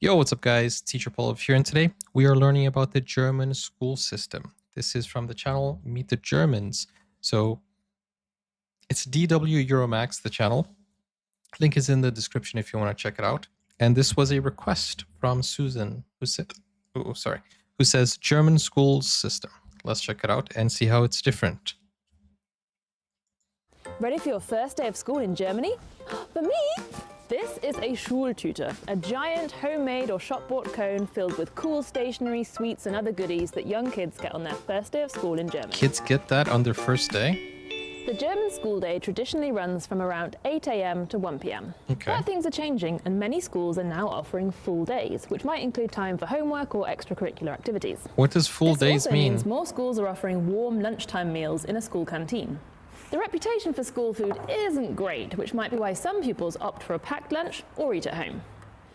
Yo, what's up guys? Teacher Paul here, and today we are learning about the German school system. This is from the channel Meet the Germans. So it's DW Euromax, the channel. Link is in the description if you want to check it out. And this was a request from Susan who says German school system. Let's check it out and see how it's different. Ready for your first day of school in Germany? For me, this is a Schultüte, a giant homemade or shop-bought cone filled with cool stationery, sweets and other goodies that young kids get on their first day of school in Germany. Kids get that on their first day? The German school day traditionally runs from around 8 a.m. to 1 p.m. Okay. But things are changing and many schools are now offering full days, which might include time for homework or extracurricular activities. What does full This days also mean? means more schools are offering warm lunchtime meals in a school canteen. The reputation for school food isn't great, which might be why some pupils opt for a packed lunch or eat at home.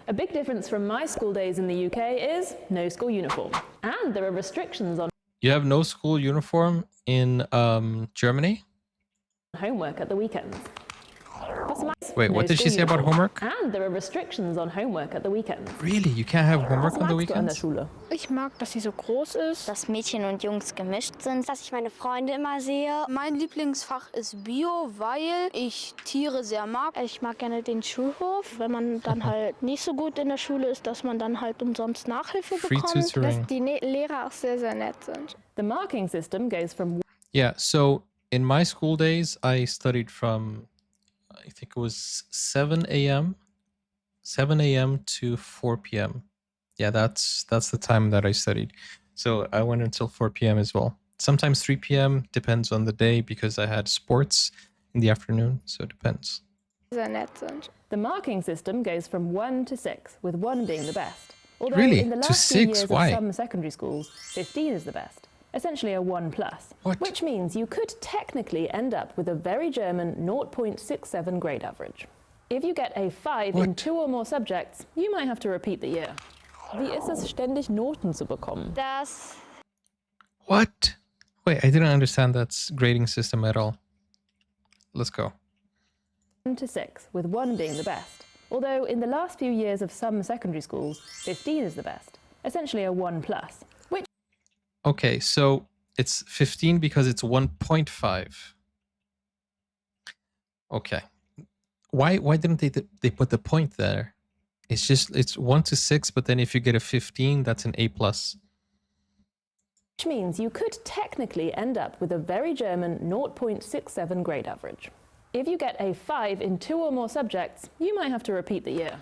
A big difference from my school days in the UK is no school uniform. And there are restrictions on You have no school uniform in Germany? homework at the weekends. Wait, what did she say about homework? And there are restrictions on homework at the weekends. Really? You can't have homework on the magst du an der weekends? Schule? Ich mag, dass sie so groß ist. Dass Mädchen und Jungs gemischt sind. Dass ich meine Freunde immer sehe. Mein Lieblingsfach ist Bio, weil ich Tiere sehr mag. Ich mag gerne den Schulhof, wenn man dann halt nicht so gut in der Schule ist, dass man dann halt umsonst Nachhilfe Free bekommt. tutoring. Dass die Lehrer auch sehr, sehr nett sind. The marking system goes from Yeah, so in my school days, I studied from, I think it was 7 a.m. to 4 p.m. Yeah, that's the time that I studied. So I went until 4 p.m. as well. Sometimes 3 p.m. depends on the day because I had sports in the afternoon, so it depends. Sehr nett sind. The marking system goes from 1 to 6, with 1 being the best. Although Really? in the To last few 6? years Why? of some secondary schools, 15 is the best. Essentially a 1 plus. What? Which means you could technically end up with a very German 0.67 grade average. If you get a 5 in What? 2 or more subjects, you might have to repeat the year. Wie ist es, ständig Noten zu bekommen? Das What? Wait, I didn't understand that grading system at all. Let's go. 1 to 6, with 1 being the best. Although in the last few years of some secondary schools, 15 is the best. Essentially a 1 plus. Which Okay, so it's 15 because it's 1.5. Okay. Why didn't they put the point there? It's 1 to 6, but then if you get a 15, that's an A plus. Which means you could technically end up with a very German 0.67 grade average. If you get a 5 in 2 or more subjects, you might have to repeat the year.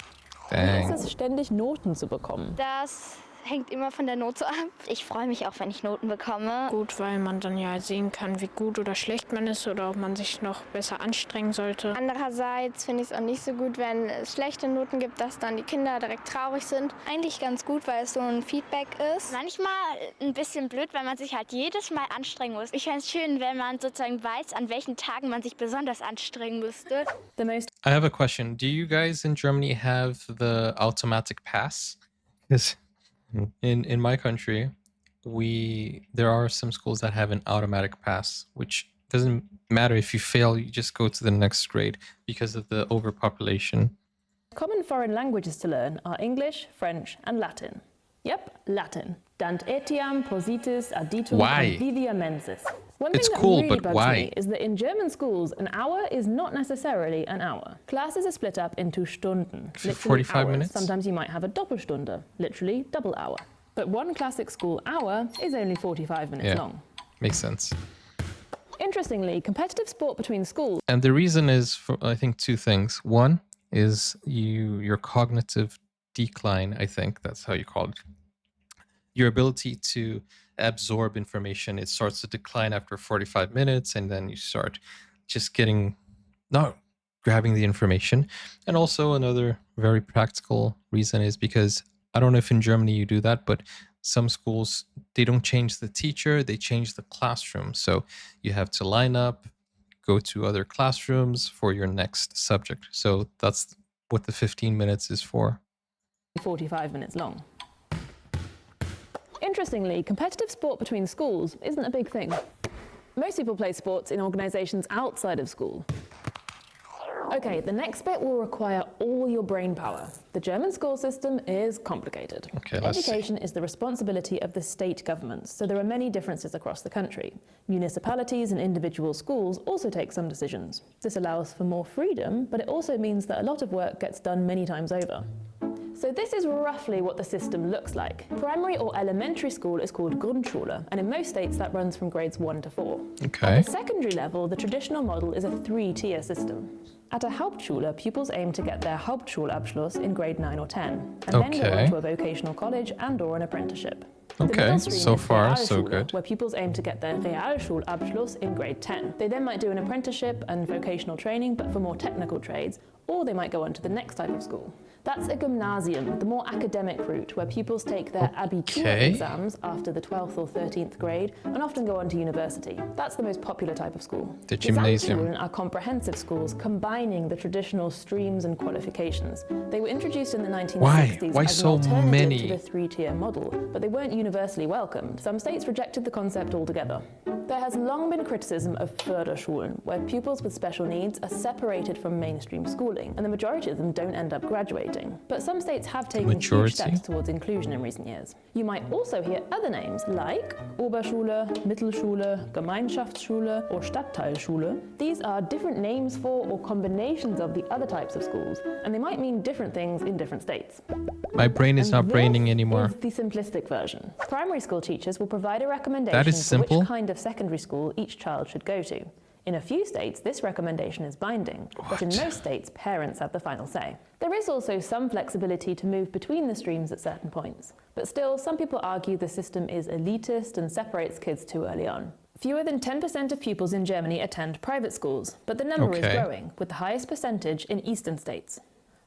Wie ist Dang. es, ständig Noten zu bekommen? Das hängt immer von der Note ab. Ich freue mich auch, wenn ich Noten bekomme. Gut, weil man dann ja sehen kann, wie gut oder schlecht man ist oder ob man sich noch besser anstrengen sollte. Andererseits finde ich es auch nicht so gut, wenn es schlechte Noten gibt, dass dann die Kinder direkt traurig sind. Eigentlich ganz gut, weil es so ein Feedback ist. Manchmal ein bisschen blöd, weil man sich halt jedes Mal anstrengen muss. Ich fände es schön, wenn man sozusagen weiß, an welchen Tagen man sich besonders anstrengen müsste. The most I have a question. Do you guys in Germany have the automatic pass? Because in my country, there are some schools that have an automatic pass, which doesn't matter if you fail, you just go to the next grade because of the overpopulation. common foreign languages to learn are English, French and Latin. Yep, Latin. Dant etiam, positis, additum, Why? convivia mensis. One It's thing that cool, really but bugs why? me is that in German schools, an hour is not necessarily an hour. Classes are split up into Stunden, literally 45 hours. minutes? Sometimes you might have a Doppelstunde, literally double hour. But one classic school hour is only 45 minutes Yeah. long. Makes sense. Interestingly, competitive sport between schools And the reason is for, I think, two things. One is your cognitive decline, I think that's how you call it. Your ability to absorb information, it starts to decline after 45 minutes, and then you start just not grabbing the information. And also another very practical reason is because, I don't know if in Germany you do that, but some schools, they don't change the teacher, they change the classroom. So you have to line up, go to other classrooms for your next subject. So that's what the 15 minutes is for. 45 minutes long. Interestingly, competitive sport between schools isn't a big thing. Most people play sports in organisations outside of school. Okay, the next bit will require all your brain power. The German school system is complicated. Okay, let's see. Education is the responsibility of the state governments, so there are many differences across the country. Municipalities and individual schools also take some decisions. This allows for more freedom, but it also means that a lot of work gets done many times over. So this is roughly what the system looks like. Primary or elementary school is called Grundschule, and in most states that runs from grades 1 to 4. Okay. At the secondary level, the traditional model is a 3-tier system. At a Hauptschule, pupils aim to get their Hauptschulabschluss in grade 9 or 10, and then go on to a vocational college and/or an apprenticeship. The Okay, middle stream so is far, so Realschule, good. where pupils aim to get their Realschulabschluss in grade 10. They then might do an apprenticeship and vocational training, but for more technical trades, or they might go on to the next type of school. That's a gymnasium, the more academic route, where pupils take their Abitur exams after the 12th or 13th grade and often go on to university. That's the most popular type of school. The gymnasium. Gesamtschulen are comprehensive schools combining the traditional streams and qualifications. They were introduced in the 1960s Why as so an alternative many? to the 3-tier model, but they weren't universally welcomed. Some states rejected the concept altogether. There has long been criticism of Förderschulen, where pupils with special needs are separated from mainstream schooling, and the majority of them don't end up graduating. But some states have taken huge steps towards inclusion in recent years. You might also hear other names like Oberschule, Mittelschule, Gemeinschaftsschule, or Stadtteilschule. These are different names for or combinations of the other types of schools, and they might mean different things in different states. My brain is not braining anymore. This is the simplistic version. Primary school teachers will provide a recommendation That is for simple. which kind of secondary school each child should go to. In a few states, this recommendation is binding, but in most states, parents have the final say. There is also some flexibility to move between the streams at certain points, but still, some people argue the system is elitist and separates kids too early on. Fewer than 10% of pupils in Germany attend private schools, but the number is growing, with the highest percentage in eastern states.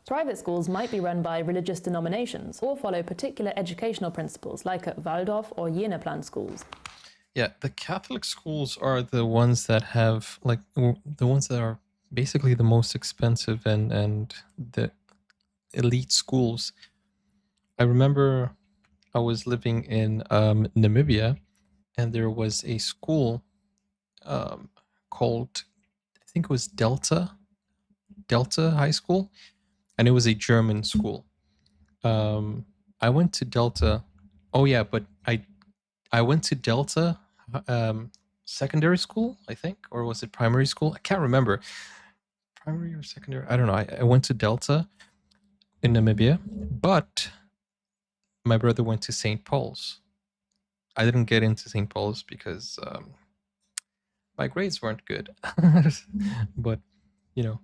Private schools might be run by religious denominations or follow particular educational principles like at Waldorf or Jenaplan schools. Yeah, the Catholic schools are the ones that have, like, the ones that are basically the most expensive and the elite schools. I remember I was living in Namibia, and there was a school called, I think it was Delta High School, and it was a German school. I went to Delta. Oh yeah, but I went to Delta secondary school, I think, or was it primary school? I can't remember. Primary or secondary? I don't know. I went to Delta in Namibia, but my brother went to St. Paul's. I didn't get into St. Paul's because my grades weren't good. But, you know,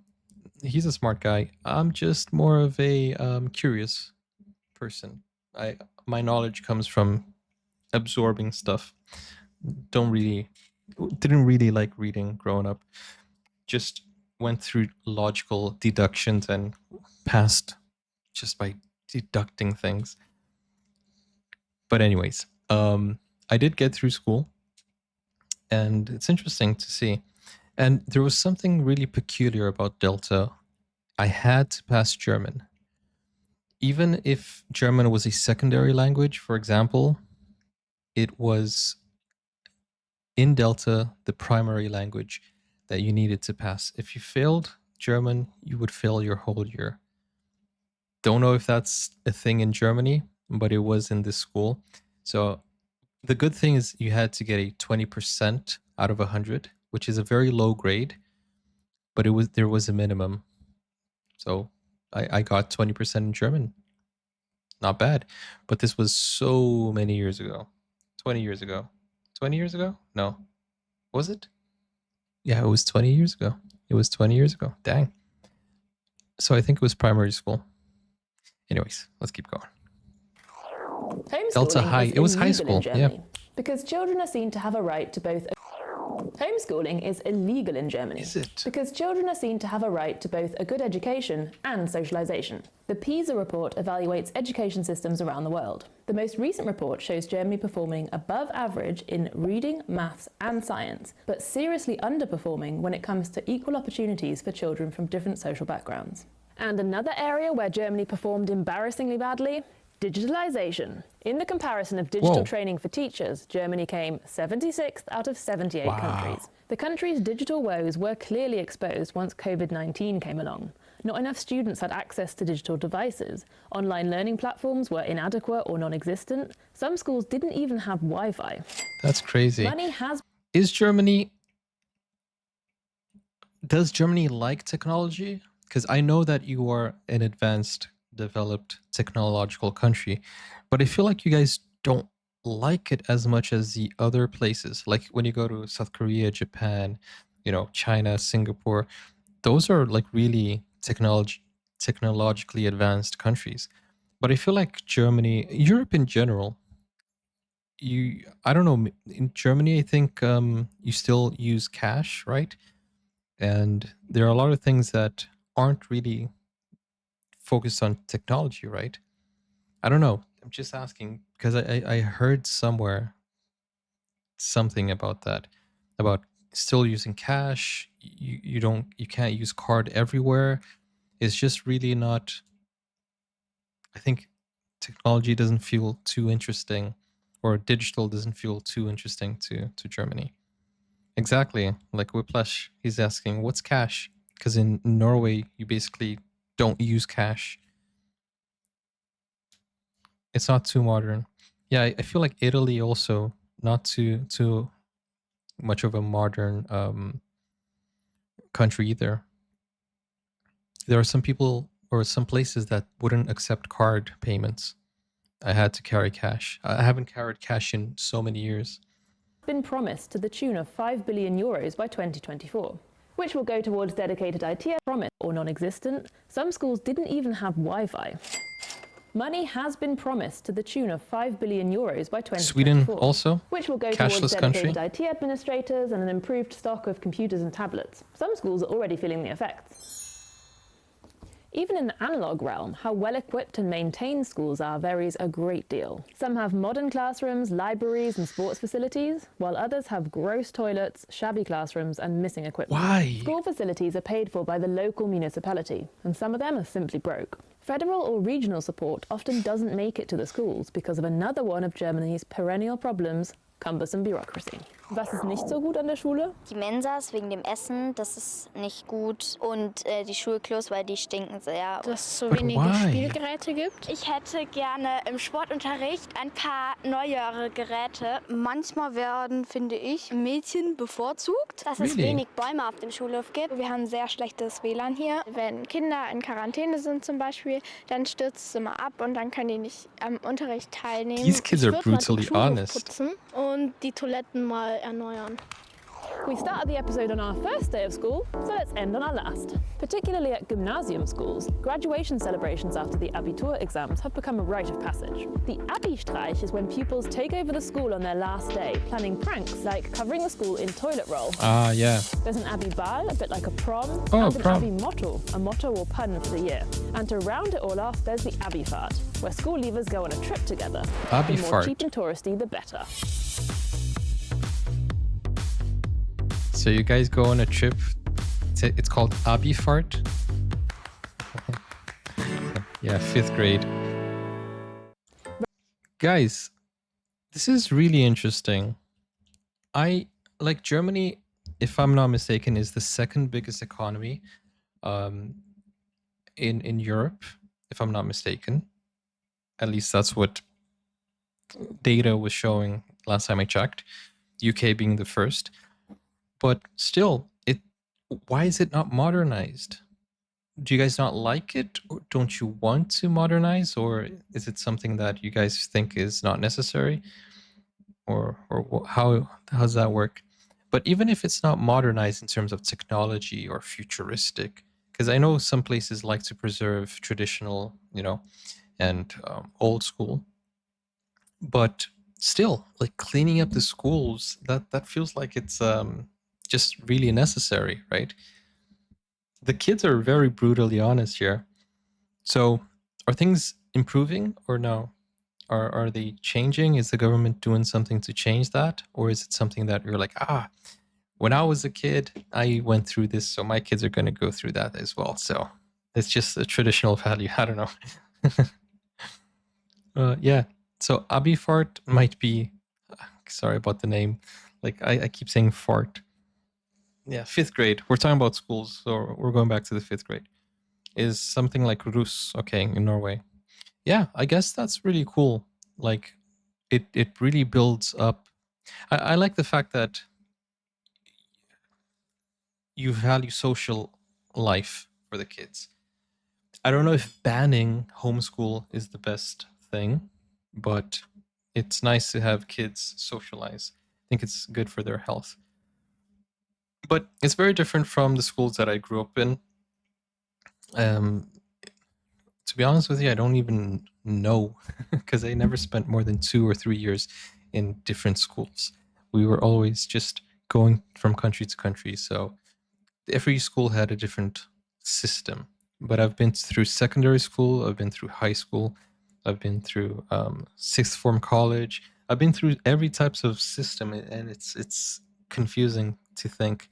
he's a smart guy. I'm just more of a curious person. My knowledge comes from absorbing stuff. Didn't really like reading growing up. Just went through logical deductions and passed just by deducting things. But anyways, I did get through school, and it's interesting to see. And there was something really peculiar about Delta. I had to pass German. Even if German was a secondary language, for example, it was in Delta the primary language that you needed to pass. If you failed German, you would fail your whole year. Don't know if that's a thing in Germany, but it was in this school. So the good thing is you had to get a 20% out of 100, which is a very low grade, but there was a minimum. So I got 20% in German. Not bad. But this was so many years ago. 20 years ago. 20 years ago? No. Was it? Yeah, it was 20 years ago. It was 20 years ago. Dang. So I think it was primary school. Anyways, let's keep going. Delta High. It was high school. Yeah. Because children are seen to have a right to both. Homeschooling is illegal in Germany. Is it? Because children are seen to have a right to both a good education and socialization. The PISA report evaluates education systems around the world. The most recent report shows Germany performing above average in reading, maths, and science, but seriously underperforming when it comes to equal opportunities for children from different social backgrounds. And another area where Germany performed embarrassingly badly: Digitalization. In the comparison of digital Whoa. training for teachers, Germany came 76th out of 78 Wow. countries. The country's digital woes were clearly exposed once COVID-19 came along. Not enough students had access to digital devices. Online learning platforms were inadequate or non-existent. Some schools didn't even have Wi-Fi. That's crazy. Money has Does Germany like technology? Because I know that you are an advanced, developed technological country, but I feel like you guys don't like it as much as the other places. Like when you go to South Korea, Japan, China, Singapore, those are like really technologically advanced countries. But I feel like Germany, Europe in general, I don't know, in Germany, I think you still use cash, right? And there are a lot of things that aren't really focused on technology, right? I don't know. I'm just asking because I heard somewhere something about that, about still using cash. You can't use card everywhere. It's just really not. I think technology doesn't feel too interesting, or digital doesn't feel too interesting to Germany. Exactly. Like Whiplash, he's asking, what's cash? Because in Norway, you basically don't use cash. It's not too modern. Yeah, I feel like Italy also not too much of a modern country either. There are some people or some places that wouldn't accept card payments. I had to carry cash. I haven't carried cash in so many years. been promised to the tune of 5 billion euros by 2024, which will go towards dedicated IT promise or non-existent. Some schools didn't even have Wi-Fi. Money has been promised to the tune of 5 billion euros by 2024, Sweden also, which will go towards cashless dedicated country. IT administrators and an improved stock of computers and tablets. Some schools are already feeling the effects. Even in the analog realm, how well-equipped and maintained schools are varies a great deal. Some have modern classrooms, libraries and sports facilities, while others have gross toilets, shabby classrooms and missing equipment. Why? School facilities are paid for by the local municipality, and some of them are simply broke. Federal or regional support often doesn't make it to the schools because of another one of Germany's perennial problems, cumbersome bureaucracy. Was ist nicht so gut an der Schule? Die Mensas wegen dem Essen, das ist nicht gut. Und die Schulklos, weil die stinken sehr. Dass es so But wenige why? Spielgeräte gibt. Ich hätte gerne im Sportunterricht ein paar neuere Geräte. Manchmal werden, finde ich, Mädchen bevorzugt. Dass es Really? wenig Bäume auf dem Schulhof gibt. Wir haben sehr schlechtes WLAN hier. Wenn Kinder in Quarantäne sind zum Beispiel, dann stürzt es immer ab und dann können die nicht am Unterricht teilnehmen. These kids are Ich würd mal den brutally Schulhof honest. putzen und die Toiletten mal erneuern. We started the episode on our first day of school, so let's end on our last. Particularly at gymnasium schools, graduation celebrations after the Abitur exams have become a rite of passage. The Abi-Streich is when pupils take over the school on their last day, planning pranks like covering the school in toilet roll. Ah, yeah. There's an Abi-Ball, a bit like a prom, Oh, and an prom. Abi-Motto, a motto or pun for the year. And to round it all off, there's the Abi-Fahrt, where school leavers go on a trip together. The more Abi-Fahrt. cheap and touristy, the better. So you guys go on a trip. It's called Abi-Fahrt. Yeah, 5th grade. Guys, this is really interesting. I like Germany, if I'm not mistaken, is the second biggest economy in Europe, if I'm not mistaken. At least that's what data was showing last time I checked. UK being the first. But still, why is it not modernized? Do you guys not like it, or don't you want to modernize, or is it something that you guys think is not necessary, or how does that work? But even if it's not modernized in terms of technology or futuristic, because I know some places like to preserve traditional, and old school, but still, like cleaning up the schools, that feels like it's just really necessary, right? The kids are very brutally honest here. So are things improving or no? Are they changing? Is the government doing something to change that? Or is it something that you're like, when I was a kid, I went through this, so my kids are going to go through that as well. So it's just a traditional value. I don't know. Yeah. So Abifart might be. Sorry about the name. Like I keep saying fart. Yeah, 5th grade. We're talking about schools, so we're going back to the 5th grade. Is something like Rus, okay, in Norway. Yeah, I guess that's really cool. Like, it really builds up. I like the fact that you value social life for the kids. I don't know if banning homeschool is the best thing, but it's nice to have kids socialize. I think it's good for their health. But it's very different from the schools that I grew up in. Um, to be honest with you, I don't even know because I never spent more than 2 or 3 years in different schools. We were always just going from country to country. So every school had a different system. But I've been through secondary school, I've been through high school, I've been through sixth form college. I've been through every types of system, and it's confusing to think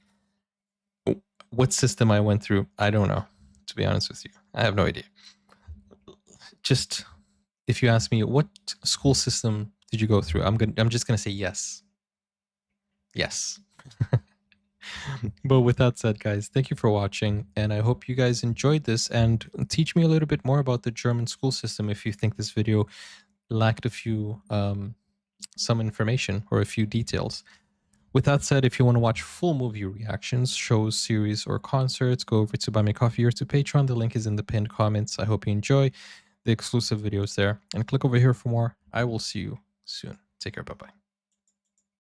what system I went through. I don't know, to be honest with you. I have no idea. Just if you ask me what school system did you go through, I'm just gonna say yes. Yes. But with that said, guys, thank you for watching, and I hope you guys enjoyed this, and teach me a little bit more about the German school system if you think this video lacked a few some information or a few details. With that said, if you want to watch full movie reactions, shows, series, or concerts, go over to Buy Me Coffee or to Patreon. The link is in the pinned comments. I hope you enjoy the exclusive videos there, and click over here for more. I will see you soon. Take care. Bye-bye.